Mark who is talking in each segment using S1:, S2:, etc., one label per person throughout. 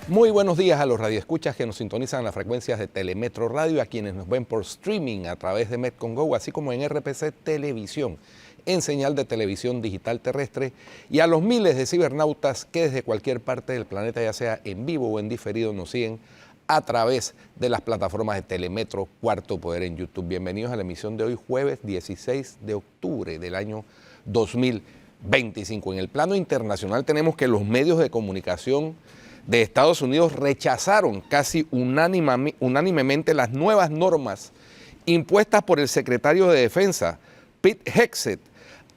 S1: Muy buenos días a los radioescuchas que nos sintonizan en las frecuencias de Telemetro Radio, a quienes nos ven por streaming a través de Metcongo, así como en RPC Televisión, en señal de televisión digital terrestre, y a los miles de cibernautas que desde cualquier parte del planeta, ya sea en vivo o en diferido, nos siguen a través de las plataformas de Telemetro Cuarto Poder en YouTube. Bienvenidos a la emisión de hoy, jueves 16 de octubre del año 2025. En el plano internacional tenemos que los medios de comunicación de Estados Unidos rechazaron casi unánimemente las nuevas normas impuestas por el secretario de Defensa, Pete Hegseth,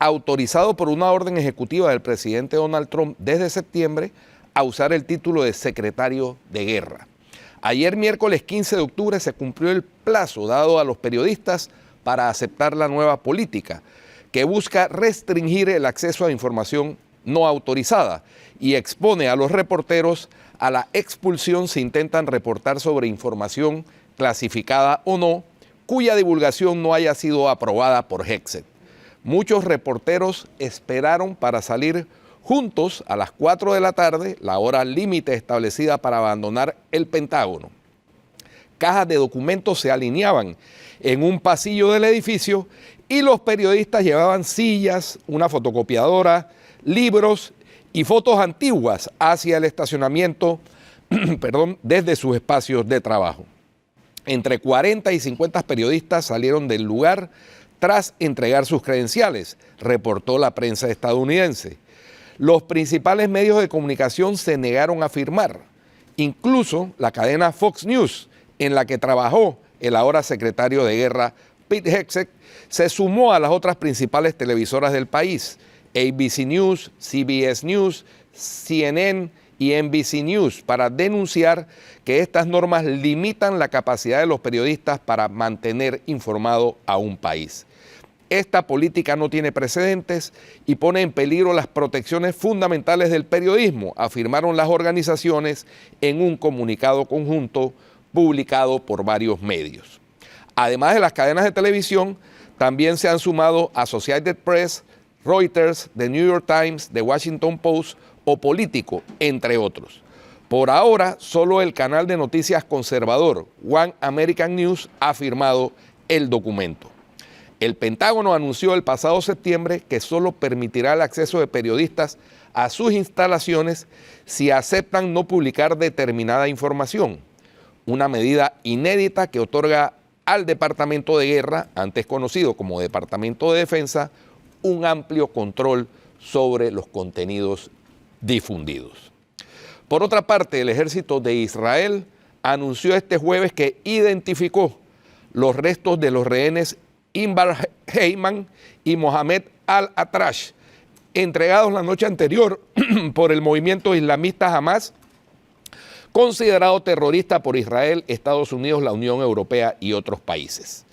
S1: autorizado por una orden ejecutiva del presidente Donald Trump desde septiembre a usar el título de secretario de guerra. Ayer, miércoles 15 de octubre, se cumplió el plazo dado a los periodistas para aceptar la nueva política, que busca restringir el acceso a información no autorizada y expone a los reporteros a la expulsión si intentan reportar sobre información clasificada o no, cuya divulgación no haya sido aprobada por Hegseth. Muchos reporteros esperaron para salir juntos a las 4 de la tarde, la hora límite establecida para abandonar el Pentágono. Cajas de documentos se alineaban en un pasillo del edificio y los periodistas llevaban sillas, una fotocopiadora, libros y fotos antiguas hacia el estacionamiento, desde sus espacios de trabajo. Entre 40 y 50 periodistas salieron del lugar tras entregar sus credenciales, reportó la prensa estadounidense. Los principales medios de comunicación se negaron a firmar, incluso la cadena Fox News, en la que trabajó el ahora secretario de guerra Pete Hegseth, se sumó a las otras principales televisoras del país, ABC News, CBS News, CNN y NBC News, para denunciar que estas normas limitan la capacidad de los periodistas para mantener informado a un país. Esta política no tiene precedentes y pone en peligro las protecciones fundamentales del periodismo, afirmaron las organizaciones en un comunicado conjunto publicado por varios medios. Además de las cadenas de televisión, también se han sumado Associated Press, Reuters, The New York Times, The Washington Post o Político, entre otros. Por ahora, solo el canal de noticias conservador One American News ha firmado el documento. El Pentágono anunció el pasado septiembre que solo permitirá el acceso de periodistas a sus instalaciones si aceptan no publicar determinada información, una medida inédita que otorga al Departamento de Guerra, antes conocido como Departamento de Defensa, un amplio control sobre los contenidos difundidos. Por otra parte, el ejército de Israel anunció este jueves que identificó los restos de los rehenes Inbar Heyman y Mohamed al-Atrash, entregados la noche anterior por el movimiento islamista Hamas, considerado terrorista por Israel, Estados Unidos, la Unión Europea y otros países.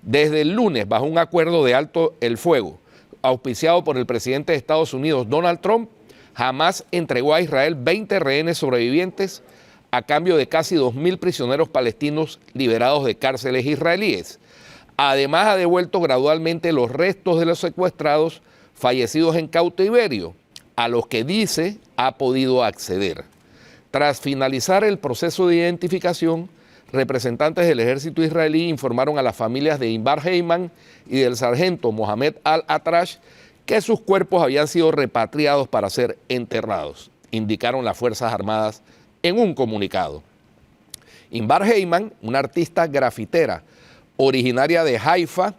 S1: Desde el lunes, bajo un acuerdo de alto el fuego, auspiciado por el presidente de Estados Unidos, Donald Trump, Hamas entregó a Israel 20 rehenes sobrevivientes a cambio de casi 2.000 prisioneros palestinos liberados de cárceles israelíes. Además, ha devuelto gradualmente los restos de los secuestrados fallecidos en cautiverio, a los que dice ha podido acceder. Tras finalizar el proceso de identificación, representantes del ejército israelí informaron a las familias de Inbar Heyman y del sargento Mohamed al-Atrash que sus cuerpos habían sido repatriados para ser enterrados, indicaron las Fuerzas Armadas en un comunicado. Inbar Heyman, una artista grafitera originaria de Haifa,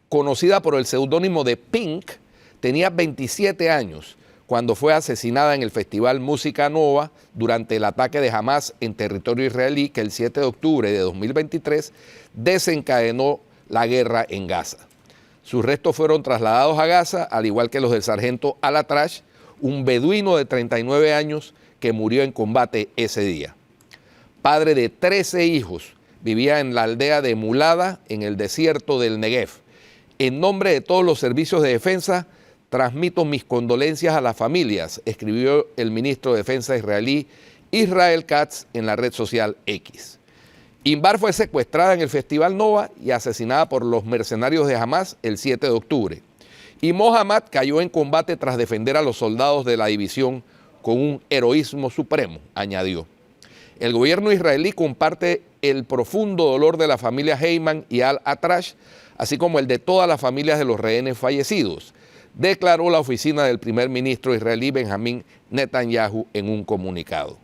S1: conocida por el seudónimo de Pink, tenía 27 años cuando fue asesinada en el festival Música Nova durante el ataque de Hamas en territorio israelí que el 7 de octubre de 2023 desencadenó la guerra en Gaza. Sus restos fueron trasladados a Gaza, al igual que los del sargento al-Atrash, un beduino de 39 años que murió en combate ese día. Padre de 13 hijos, vivía en la aldea de Mulada, en el desierto del Negev. En nombre de todos los servicios de defensa, transmito mis condolencias a las familias, escribió el ministro de Defensa israelí Israel Katz en la red social X. Inbar fue secuestrada en el Festival Nova y asesinada por los mercenarios de Hamas el 7 de octubre. Y Mohammad cayó en combate tras defender a los soldados de la división con un heroísmo supremo, añadió. El gobierno israelí comparte el profundo dolor de la familia Heyman y al-Atrash, así como el de todas las familias de los rehenes fallecidos, declaró la oficina del primer ministro israelí Benjamín Netanyahu en un comunicado.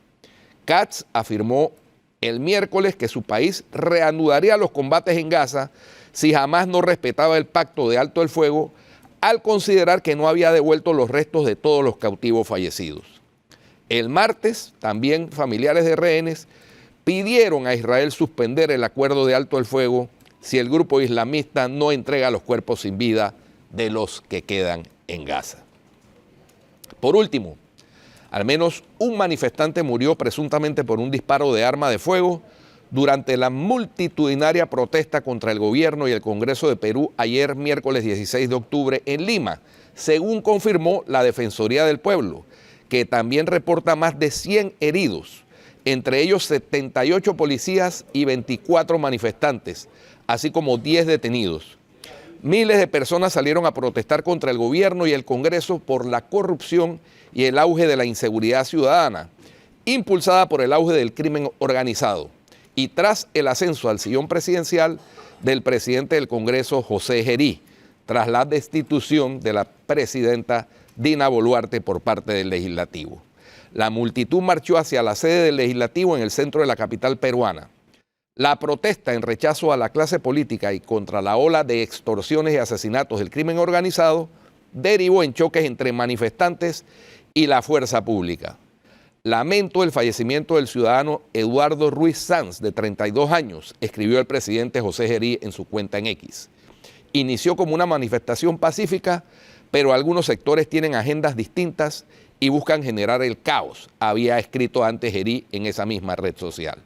S1: Katz afirmó el miércoles que su país reanudaría los combates en Gaza si Hamás no respetaba el pacto de alto el fuego, al considerar que no había devuelto los restos de todos los cautivos fallecidos. El martes, también familiares de rehenes pidieron a Israel suspender el acuerdo de alto el fuego si el grupo islamista no entrega los cuerpos sin vida de los que quedan en Gaza. Por último, al menos un manifestante murió presuntamente por un disparo de arma de fuego durante la multitudinaria protesta contra el gobierno y el Congreso de Perú ayer miércoles 16 de octubre en Lima, según confirmó la Defensoría del Pueblo, que también reporta más de 100 heridos, entre ellos 78 policías y 24 manifestantes, así como 10 detenidos. Miles de personas salieron a protestar contra el gobierno y el Congreso por la corrupción y el auge de la inseguridad ciudadana, impulsada por el auge del crimen organizado, y tras el ascenso al sillón presidencial del presidente del Congreso, José Gerí, tras la destitución de la presidenta Dina Boluarte por parte del Legislativo. La multitud marchó hacia la sede del Legislativo en el centro de la capital peruana. La protesta en rechazo a la clase política y contra la ola de extorsiones y asesinatos del crimen organizado derivó en choques entre manifestantes y la fuerza pública. Lamento el fallecimiento del ciudadano Eduardo Ruiz Sanz, de 32 años, escribió el presidente José Gerí en su cuenta en X. Inició como una manifestación pacífica, pero algunos sectores tienen agendas distintas y buscan generar el caos, había escrito antes Gerí en esa misma red social.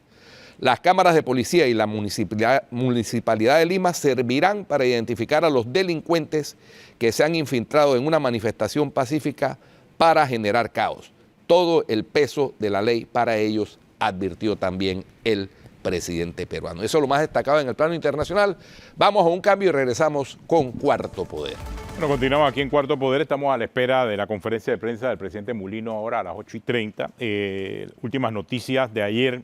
S1: Las cámaras de policía y la Municipalidad de Lima servirán para identificar a los delincuentes que se han infiltrado en una manifestación pacífica para generar caos. Todo el peso de la ley para ellos, advirtió también el presidente peruano. Eso es lo más destacado en el plano internacional. Vamos a un cambio y regresamos con Cuarto Poder.
S2: Bueno, continuamos aquí en Cuarto Poder. Estamos a la espera de la conferencia de prensa del presidente Mulino ahora a las 8:30. Últimas noticias de ayer.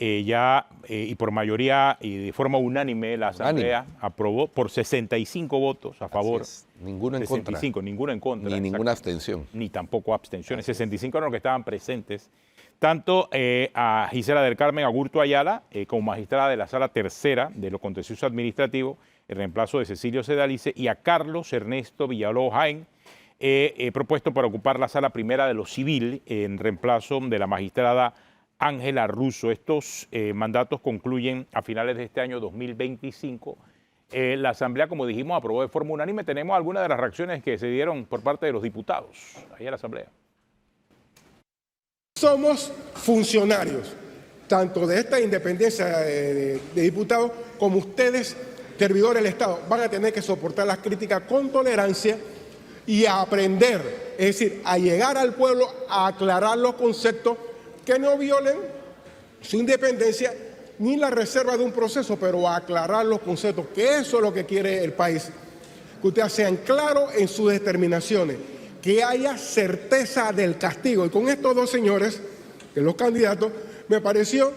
S2: Y por mayoría y de forma unánime la Asamblea aprobó por 65 votos a favor.
S1: Ninguno en
S2: 65,
S1: contra.
S2: ninguno en contra.
S1: Ni ninguna abstención.
S2: Ni tampoco abstenciones. 65 eran los que estaban presentes. Tanto a Gisela del Carmen Agurto Ayala como magistrada de la Sala Tercera de lo Contencioso Administrativo, el reemplazo de Cecilio Sedalice, y a Carlos Ernesto Villalobos Jaén, propuesto para ocupar la Sala Primera de lo Civil en reemplazo de la magistrada Ángela Russo. Estos mandatos concluyen a finales de este año 2025. La Asamblea, como dijimos, aprobó de forma unánime. Tenemos algunas de las reacciones que se dieron por parte de los diputados ahí en la Asamblea.
S3: Somos funcionarios, tanto de esta independencia de diputados, como ustedes, servidores del Estado, van a tener que soportar las críticas con tolerancia y a aprender, es decir, a llegar al pueblo a aclarar los conceptos que no violen su independencia ni la reserva de un proceso, pero a aclarar los conceptos, que eso es lo que quiere el país. Que ustedes sean claros en sus determinaciones, que haya certeza del castigo. Y con estos dos señores, que los candidatos, me pareció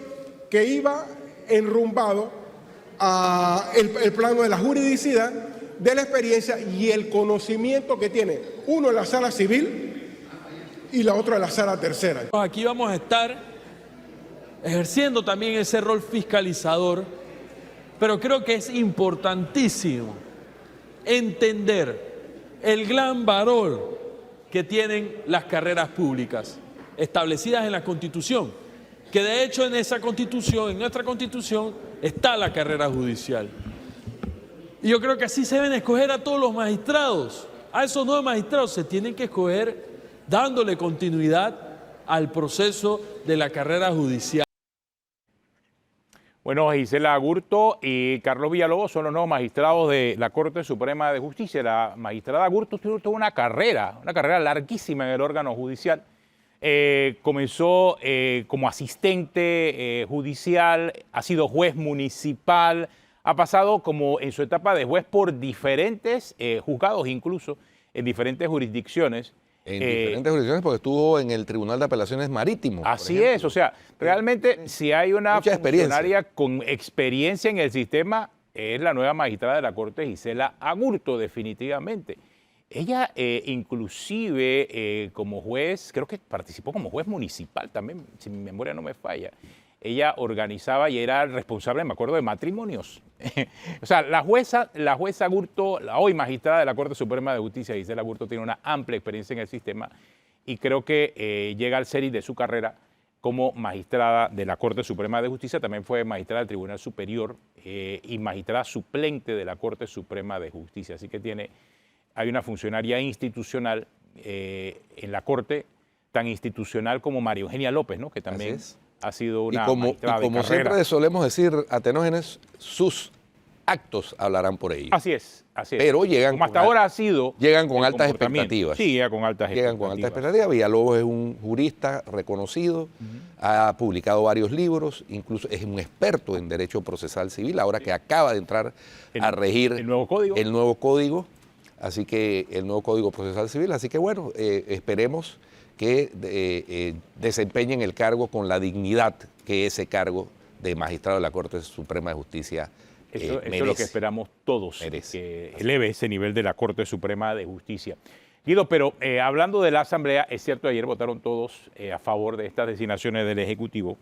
S3: que iba enrumbado a el plano de la juridicidad, de la experiencia y el conocimiento que tiene uno en la sala civil y la otra en la Sala Tercera.
S4: Aquí vamos a estar ejerciendo también ese rol fiscalizador, pero creo que es importantísimo entender el gran valor que tienen las carreras públicas establecidas en la Constitución, que de hecho en esa Constitución, en nuestra Constitución, está la carrera judicial. Y yo creo que así se deben escoger a todos los magistrados. A esos 9 magistrados se tienen que escoger dándole continuidad al proceso de la carrera judicial.
S2: Bueno, Gisela Agurto y Carlos Villalobos son los nuevos magistrados de la Corte Suprema de Justicia. La magistrada Agurto tuvo una carrera larguísima en el órgano judicial. Comenzó como asistente judicial, ha sido juez municipal, ha pasado como en su etapa de juez por diferentes juzgados, incluso en diferentes jurisdicciones.
S1: En diferentes jurisdicciones, porque estuvo en el Tribunal de Apelaciones Marítimo.
S2: Así es, o sea, realmente si hay una
S1: mucha
S2: funcionaria con experiencia en el sistema, es la nueva magistrada de la Corte, Gisela Agurto, definitivamente. Ella inclusive como juez, creo que participó como juez municipal también, si mi memoria no me falla. Ella organizaba y era responsable, me acuerdo, de matrimonios. O sea, la jueza Agurto, la hoy magistrada de la Corte Suprema de Justicia, Gisela Agurto, tiene una amplia experiencia en el sistema y creo que llega al cenit de su carrera como magistrada de la Corte Suprema de Justicia. También fue magistrada del Tribunal Superior y magistrada suplente de la Corte Suprema de Justicia. Así que hay una funcionaria institucional en la Corte, tan institucional como María Eugenia López, ¿no? Que también ha sido una magistrada de
S1: como
S2: carrera.
S1: siempre solemos decir, Atenógenes, sus actos hablarán por ellos.
S2: Así es, así es.
S1: Pero llegan
S2: como hasta ahora ha sido.
S1: Llegan con
S2: el
S1: altas
S2: comportamiento.
S1: expectativas.
S2: Sí, llega con altas
S1: Llegan con altas expectativas. Villalobos es un jurista reconocido, ha publicado varios libros, incluso es un experto en derecho procesal civil, ahora que acaba de entrar a regir
S2: el nuevo código.
S1: El nuevo código, así que el nuevo Código Procesal Civil. Así que bueno, esperemos que desempeñen el cargo con la dignidad que ese cargo de magistrado de la Corte Suprema de Justicia
S2: Eso
S1: merece.
S2: es lo que esperamos todos,
S1: Merece.
S2: que eleve ese nivel de la Corte Suprema de Justicia. Guido, pero hablando de la Asamblea, es cierto, ayer votaron todos a favor de estas designaciones del Ejecutivo.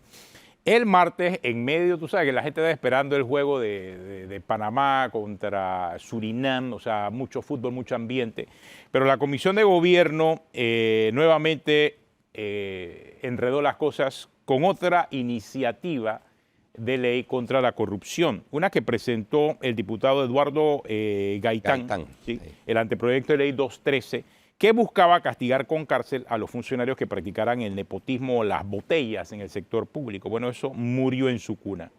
S2: El martes, en medio, tú sabes que la gente está esperando el juego de Panamá contra Surinam, o sea, mucho fútbol, mucho ambiente, pero la Comisión de Gobierno nuevamente enredó las cosas con otra iniciativa de ley contra la corrupción, una que presentó el diputado Eduardo Gaitán, ¿sí? El anteproyecto de ley 213, que buscaba castigar con cárcel a los funcionarios que practicaran el nepotismo o las botellas en el sector público. Bueno, eso murió en su cuna.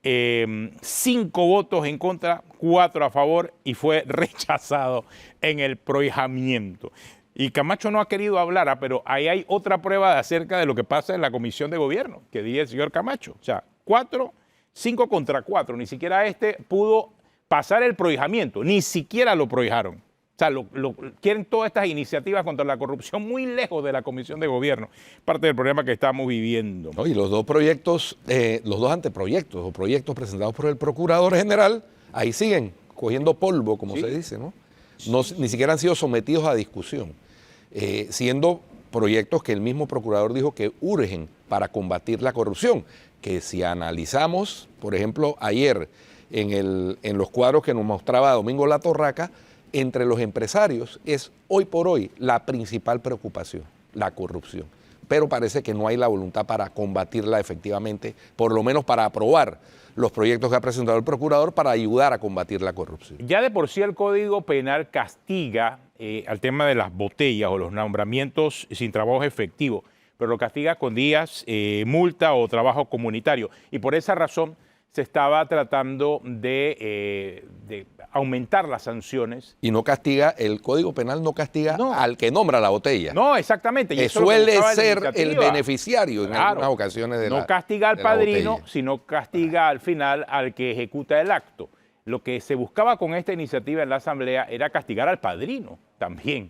S2: 5 votos en contra, 4 a favor y fue rechazado en el prohijamiento. Y Camacho no ha querido hablar, pero ahí hay otra prueba acerca de lo que pasa en la Comisión de Gobierno, que dice el señor Camacho. O sea, 5 contra 4, ni siquiera pudo pasar el prohijamiento, ni siquiera lo prohijaron. O sea, quieren todas estas iniciativas contra la corrupción muy lejos de la Comisión de Gobierno, parte del problema que estamos viviendo.
S1: No, y los dos proyectos, los dos anteproyectos o proyectos presentados por el Procurador General, ahí siguen cogiendo polvo, como se dice, ¿no? Ni siquiera han sido sometidos a discusión, siendo proyectos que el mismo Procurador dijo que urgen para combatir la corrupción, que si analizamos, por ejemplo, ayer en los cuadros que nos mostraba Domingo Latorraca, entre los empresarios es hoy por hoy la principal preocupación, la corrupción. Pero parece que no hay la voluntad para combatirla efectivamente, por lo menos para aprobar los proyectos que ha presentado el Procurador para ayudar a combatir la corrupción.
S2: Ya de por sí el Código Penal castiga al tema de las botellas o los nombramientos sin trabajo efectivo, pero lo castiga con días, multa o trabajo comunitario. Y por esa razón se estaba tratando de aumentar las sanciones.
S1: Y no castiga, el Código Penal no castiga al que nombra la botella.
S2: No, exactamente. Y
S1: que
S2: eso es lo que
S1: suele
S2: buscaba la
S1: ser
S2: iniciativa.
S1: el beneficiario en algunas ocasiones de
S2: no castiga al
S1: de
S2: padrino,
S1: botella.
S2: sino castiga al final al que ejecuta el acto. Lo que se buscaba con esta iniciativa en la Asamblea era castigar al padrino también.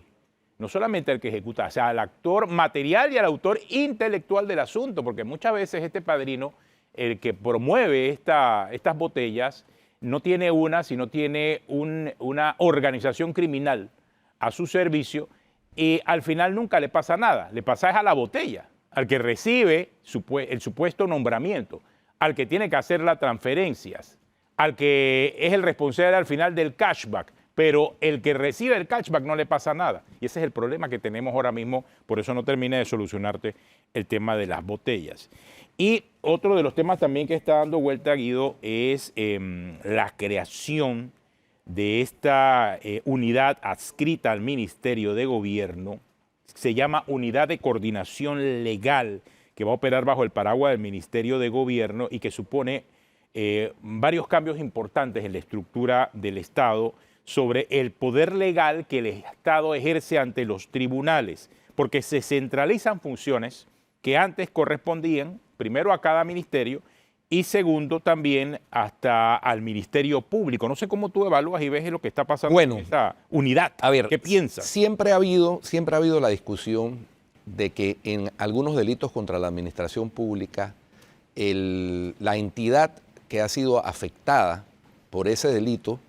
S2: No solamente al que ejecuta, o sea, al actor material y al autor intelectual del asunto, porque muchas veces este padrino, el que promueve estas botellas, no tiene una, sino tiene una organización criminal a su servicio y al final nunca le pasa nada. Le pasa es a la botella, al que recibe el supuesto nombramiento, al que tiene que hacer las transferencias, al que es el responsable al final del cashback, pero el que recibe el cashback no le pasa nada. Y ese es el problema que tenemos ahora mismo, por eso no termina de solucionarte el tema de las botellas. Y otro de los temas también que está dando vuelta, Guido, es la creación de esta unidad adscrita al Ministerio de Gobierno. Se llama Unidad de Coordinación Legal, que va a operar bajo el paraguas del Ministerio de Gobierno y que supone varios cambios importantes en la estructura del Estado sobre el poder legal que el Estado ejerce ante los tribunales, porque se centralizan funciones que antes correspondían primero a cada ministerio y segundo también hasta al Ministerio Público. No sé cómo tú evalúas y ves lo que está pasando en esta unidad.
S1: A ver,
S2: ¿qué piensas?
S1: Siempre ha habido la discusión de que en algunos delitos contra la administración pública, la entidad que ha sido afectada por ese delito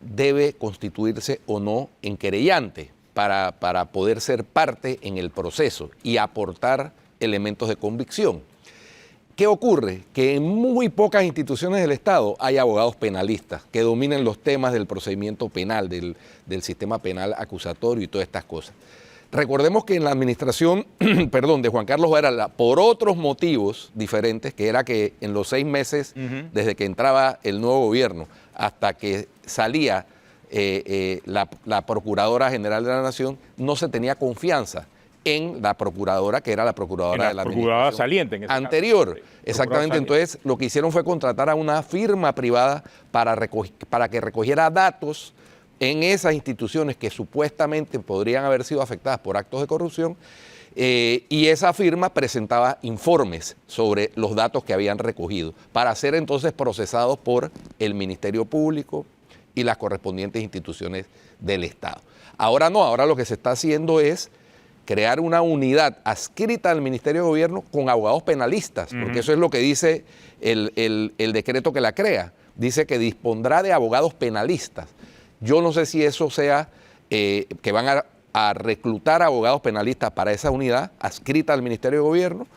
S1: debe constituirse o no en querellante para poder ser parte en el proceso y aportar elementos de convicción. ¿Qué ocurre? Que en muy pocas instituciones del Estado hay abogados penalistas que dominen los temas del procedimiento penal, del sistema penal acusatorio y todas estas cosas. Recordemos que en la administración, de Juan Carlos Varela, por otros motivos diferentes, que era que en los 6 meses, desde que entraba el nuevo gobierno hasta que salía la Procuradora General de la Nación, no se tenía confianza en la procuradora, que era la procuradora de la
S2: procuradora saliente en ese
S1: anterior.
S2: caso.
S1: Exactamente. Entonces, lo que hicieron fue contratar a una firma privada para que recogiera datos en esas instituciones que supuestamente podrían haber sido afectadas por actos de corrupción, y esa firma presentaba informes sobre los datos que habían recogido para ser entonces procesados por el Ministerio Público y las correspondientes instituciones del Estado. Ahora no, ahora lo que se está haciendo es crear una unidad adscrita al Ministerio de Gobierno con abogados penalistas, porque eso es lo que dice el decreto que la crea. Dice que dispondrá de abogados penalistas. Yo no sé si eso sea que van a reclutar abogados penalistas para esa unidad adscrita al Ministerio de Gobierno,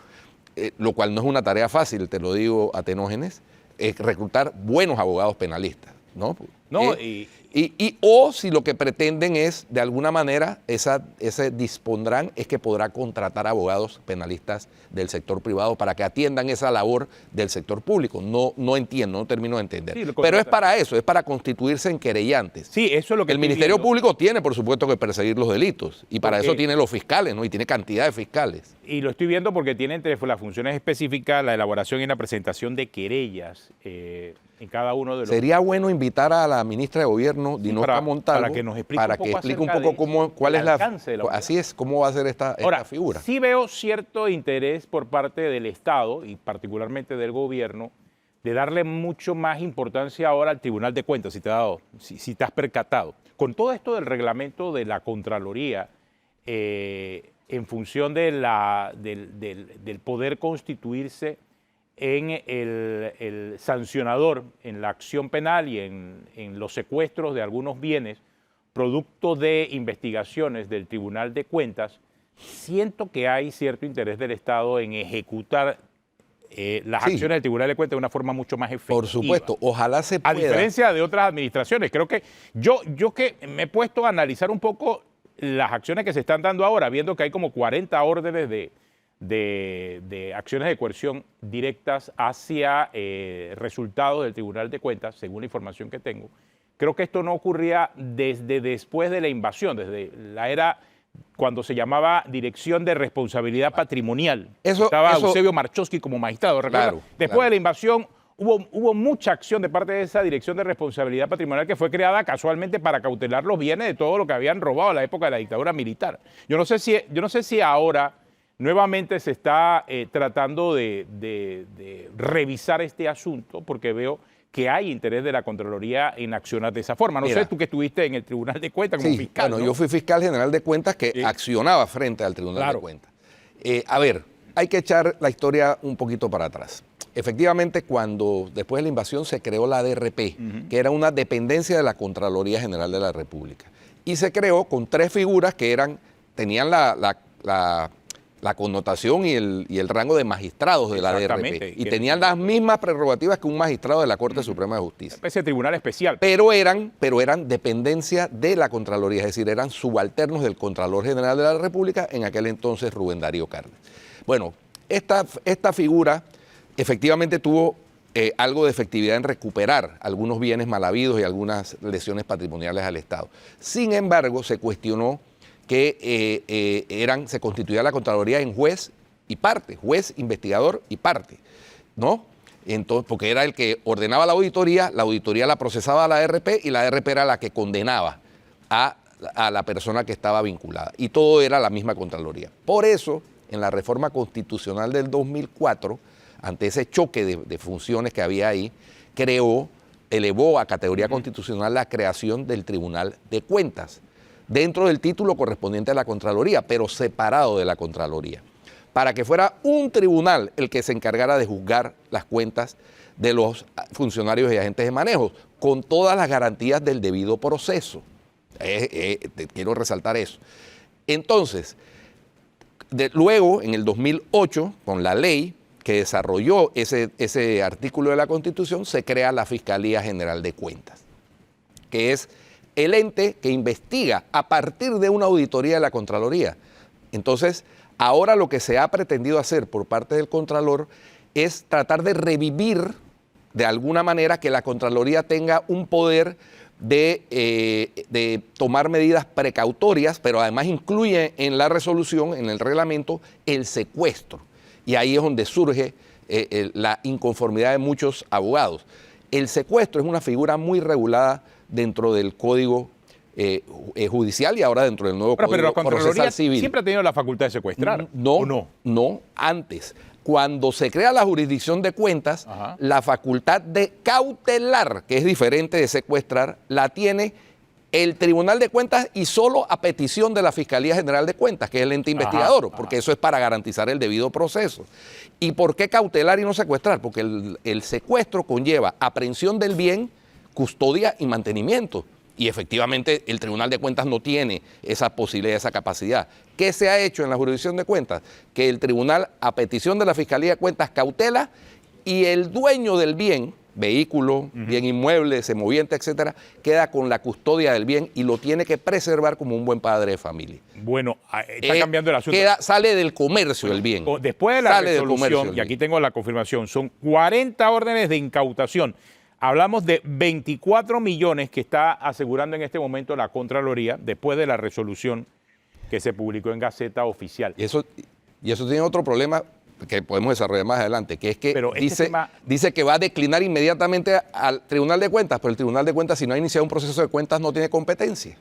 S1: lo cual no es una tarea fácil, te lo digo, Atenógenes, es reclutar buenos abogados penalistas, ¿no? O si lo que pretenden es, de alguna manera, ese dispondrán es que podrá contratar abogados penalistas del sector privado para que atiendan esa labor del sector público. No entiendo, no termino de entender. Sí, pero es para eso, es para constituirse en querellantes.
S2: Sí, eso es lo que
S1: el Ministerio Público tiene, por supuesto, que perseguir los delitos, y para eso tiene los fiscales, ¿no? Y tiene cantidad de fiscales.
S2: Y lo estoy viendo porque tiene entre las funciones específicas la elaboración y la presentación de querellas en cada uno de los...
S1: Sería bueno invitar a la ministra de Gobierno, Dinoska Montalvo,
S2: para que nos explique
S1: un poco cuál es
S2: alcance de la unidad.
S1: Así es, cómo va a ser esta figura.
S2: Sí veo cierto interés por parte del Estado y particularmente del Gobierno de darle mucho más importancia ahora al Tribunal de Cuentas, si te has percatado. Con todo esto del reglamento de la Contraloría, en función del poder constituirse en el sancionador en la acción penal y en los secuestros de algunos bienes, producto de investigaciones del Tribunal de Cuentas, siento que hay cierto interés del Estado en ejecutar las acciones del Tribunal de Cuentas de una forma mucho más efectiva.
S1: Por supuesto, ojalá se pueda.
S2: A diferencia de otras administraciones, creo que yo que me he puesto a analizar un poco las acciones que se están dando ahora, viendo que hay como 40 órdenes de acciones de coerción directas hacia resultados del Tribunal de Cuentas, según la información que tengo. Creo que esto no ocurría desde después de la invasión, desde la era cuando se llamaba Dirección de Responsabilidad Patrimonial. Estaba Eusebio Marchowski como magistrado.
S1: Claro,
S2: después de la invasión hubo mucha acción de parte de esa Dirección de Responsabilidad Patrimonial que fue creada casualmente para cautelar los bienes de todo lo que habían robado en la época de la dictadura militar. Yo no sé si ahora nuevamente se está tratando de revisar este asunto, porque veo que hay interés de la Contraloría en accionar de esa forma. No sé, tú que estuviste en el Tribunal de Cuentas como fiscal.
S1: Bueno, yo fui fiscal general de cuentas que accionaba frente al Tribunal de Cuentas. A ver, hay que echar la historia un poquito para atrás. Efectivamente, después de la invasión se creó la DRP, que era una dependencia de la Contraloría General de la República. Y se creó con 3 figuras que tenían la connotación y el rango de magistrados de la DRP. Y tenían las mismas prerrogativas que un magistrado de la Corte Suprema de Justicia.
S2: Ese tribunal especial.
S1: Pero eran dependencia de la Contraloría, es decir, eran subalternos del Contralor General de la República, en aquel entonces Rubén Darío Cárdenas. Bueno, esta figura efectivamente tuvo algo de efectividad en recuperar algunos bienes mal habidos y algunas lesiones patrimoniales al Estado. Sin embargo, se cuestionó que se constituía la Contraloría en juez y parte, juez, investigador y parte, ¿no? Entonces, porque era el que ordenaba la auditoría la procesaba a la ARP y la ARP era la que condenaba a la persona que estaba vinculada. Y todo era la misma Contraloría. Por eso, en la reforma constitucional del 2004, ante ese choque de funciones que había ahí, elevó a categoría constitucional la creación del Tribunal de Cuentas, dentro del título correspondiente a la Contraloría, pero separado de la Contraloría, para que fuera un tribunal el que se encargara de juzgar las cuentas de los funcionarios y agentes de manejo, con todas las garantías del debido proceso. Quiero resaltar eso. Entonces, luego, en el 2008, con la ley que desarrolló ese artículo de la Constitución, se crea la Fiscalía General de Cuentas, que es el ente que investiga a partir de una auditoría de la Contraloría. Entonces, ahora lo que se ha pretendido hacer por parte del Contralor es tratar de revivir de alguna manera que la Contraloría tenga un poder de tomar medidas precautorias, pero además incluye en la resolución, en el reglamento, el secuestro. Y ahí es donde surge la inconformidad de muchos abogados. El secuestro es una figura muy regulada dentro del Código Judicial y ahora dentro del nuevo Código Procesal Civil.
S2: ¿Siempre ha tenido la facultad de secuestrar?
S1: No, antes. Cuando se crea la jurisdicción de cuentas, la facultad de cautelar, que es diferente de secuestrar, la tiene el Tribunal de Cuentas y solo a petición de la Fiscalía General de Cuentas, que es el ente investigador, porque eso es para garantizar el debido proceso. ¿Y por qué cautelar y no secuestrar? Porque el secuestro conlleva aprehensión del bien, custodia y mantenimiento. Y efectivamente el Tribunal de Cuentas no tiene esa posibilidad, esa capacidad. ¿Qué se ha hecho en la jurisdicción de cuentas? Que el tribunal, a petición de la Fiscalía de Cuentas, cautela y el dueño del bien, vehículo, bien inmueble, semoviente, etcétera, queda con la custodia del bien y lo tiene que preservar como un buen padre de familia.
S2: Bueno, está cambiando el asunto.
S1: Sale del comercio el bien.
S2: Después de la resolución, y aquí tengo la confirmación, son 40 órdenes de incautación. Hablamos de 24 millones que está asegurando en este momento la Contraloría después de la resolución que se publicó en Gaceta Oficial.
S1: Y eso tiene otro problema que podemos desarrollar más adelante, que es que dice que va a declinar inmediatamente al Tribunal de Cuentas, pero el Tribunal de Cuentas, si no ha iniciado un proceso de cuentas, no tiene competencia.